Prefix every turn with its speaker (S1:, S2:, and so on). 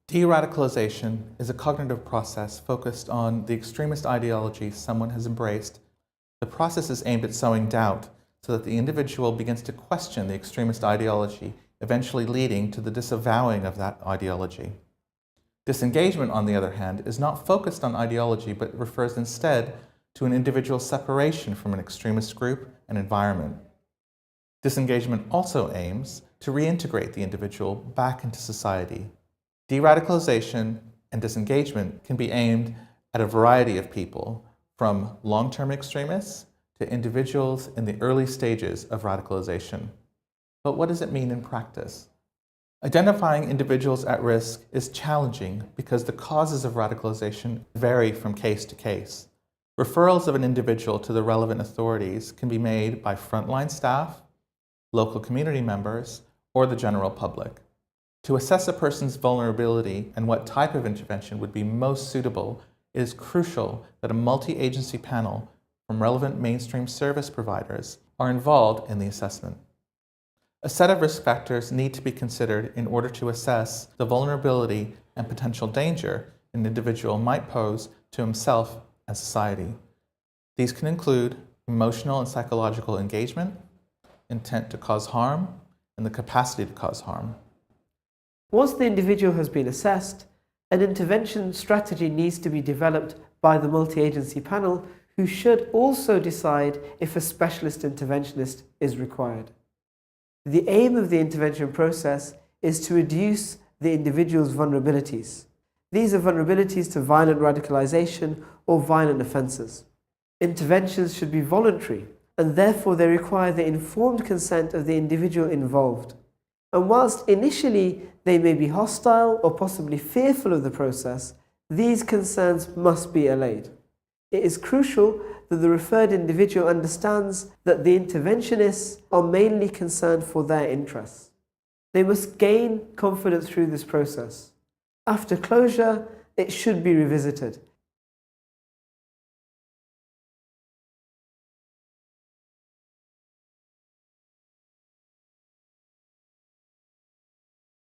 S1: De-radicalization is a cognitive process focused on the extremist ideology someone has embraced. The process is aimed at sowing doubt so that the individual begins to question the extremist ideology, eventually leading to the disavowing of that ideology. Disengagement, on the other hand, is not focused on ideology but refers instead to an individual's separation from an extremist group and environment. Disengagement also aims to reintegrate the individual back into society. De-radicalization and disengagement can be aimed at a variety of people, from long-term extremists to individuals in the early stages of radicalization. But what does it mean in practice? Identifying individuals at risk is challenging because the causes of radicalization vary from case to case. Referrals of an individual to the relevant authorities can be made by frontline staff, local community members, or the general public. To assess a person's vulnerability and what type of intervention would be most suitable, it is crucial that a multi-agency panel from relevant mainstream service providers are involved in the assessment. A set of risk factors need to be considered in order to assess the vulnerability and potential danger an individual might pose to himself and society. These can include emotional and psychological engagement, intent to cause harm, and the capacity to cause harm.
S2: Once the individual has been assessed, an intervention strategy needs to be developed by the multi-agency panel, who should also decide if a specialist interventionist is required. The aim of the intervention process is to reduce the individual's vulnerabilities. These are vulnerabilities to violent radicalization or violent offences. Interventions should be voluntary, and therefore they require the informed consent of the individual involved. And whilst initially they may be hostile or possibly fearful of the process, these concerns must be allayed. It is crucial that the referred individual understands that the interventionists are mainly concerned for their interests. They must gain confidence through this process. After closure, it should be revisited,